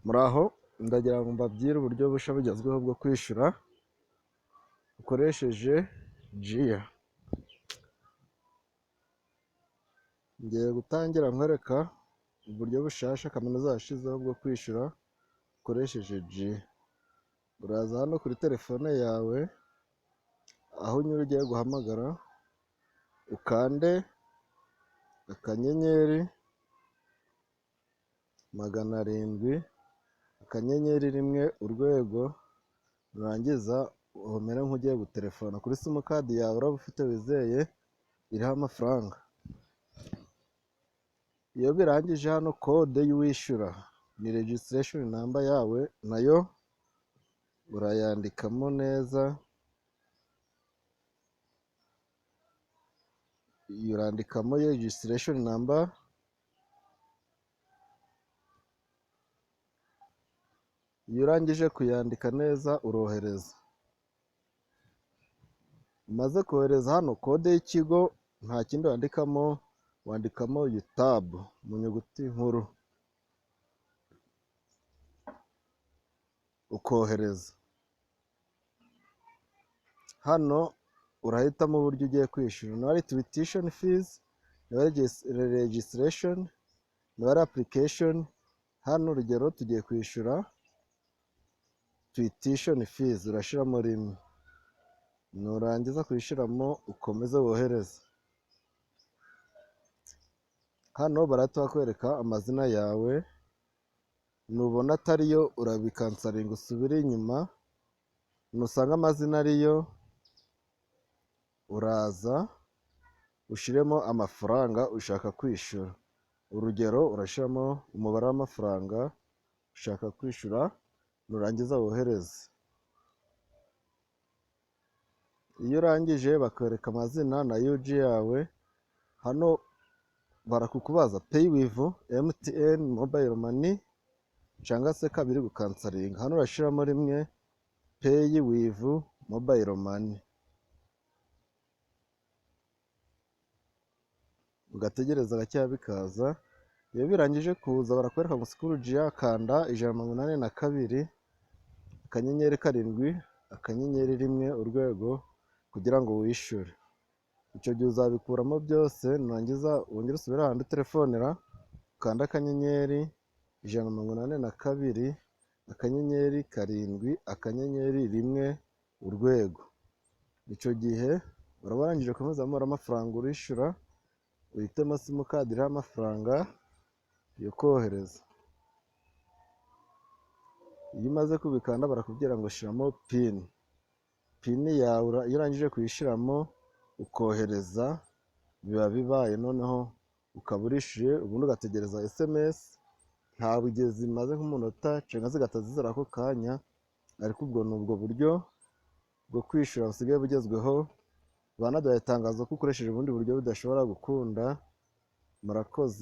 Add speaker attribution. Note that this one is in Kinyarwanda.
Speaker 1: Muraho, ndagira ngo mbabwire uburyo bushya bugezweho bwo kwishyura ukoresheje JIA. Ngiye gutangira nkwereka uburyo bushyashya kaminuza yashyizeho bwo kwishyura ukoresheje JIA. Uraza hano kuri telefone yawe, aho unyura ugiye guhamagara, ukande akanyenyeri 700 akanyenyeri 1 urwego, nurangiza umere nk'ugiye gutelefona kuri simukadi yawe uraba ufite wizeye iriho amafaranga. Iyo birangije hano kode y'uwishyura ni registration number yawe, nayo urayandikamo neza, urandikamo registration number, iyo urangije kuyandika neza urohereza. Umaze kohereza hano kode y'ikigo, nta kindi wandikamo, wandikamo UTAB mu nyuguti nkuru, ukohereza. Hano urahitamo uburyo ugiye kwishyura, niba ari tuition fees, niba ari registration, niba ari application. Hano urugero tugiye kwishyura tuition fees, urashyiramo 1, nurangiza kwishyiramo ukomeze wohereze. Hano barahita bakwereka amazina yawe, nubona atariyo urabikansaringa usubire inyuma, nusanga amazina ariyo uraza ushyiremo amafaranga ushaka kwishyura. Urugero urashyiramo umubare w'amafaranga ushaka kwishyura, nurangiza wohereze. Iyo urangije bakwereka amazina na UG yawe. Hano barakukubaza pay with MTN mobile money cyangwa se 2 gukansaringa. Hano urashyiramo 1 pay with mobile money, ugategereza gakeya bikaza. Iyo birangije kuza barakwereka ngo sikuru JIA, kanda 182 akanyenyeri 7 akanyenyeri 1 urwego kugira ngo wishyure. Icyo gihe uzabikuramo byose, nurangiza wongere usubire ahandi telefonera, ukanda akanyenyeri 182 akanyenyeri 7 akanyenyeri 1 urwego. Icyo gihe uraba warangije komezamo amafaranga urishyura, uhitemo simukadi iriho amafaranga yo kohereza. Iyo umaze kubikanda barakubwira ngo shyiramo pin yawe. Iyo urangije kuyishyiramo ukohereza, biba bibaye, noneho ukaba urishyuye. Ubundi ugategereza SMS, ntabwo igihe zimaze nk'umunota cyangwa zigahita zizira ako kanya. Ariko ubwo ni ubwo buryo bwo kwishyura busigaye bugezweho. Banaduhaye itangazo ko ukoresheje ubundi buryo bidashobora gukunda. Murakoze.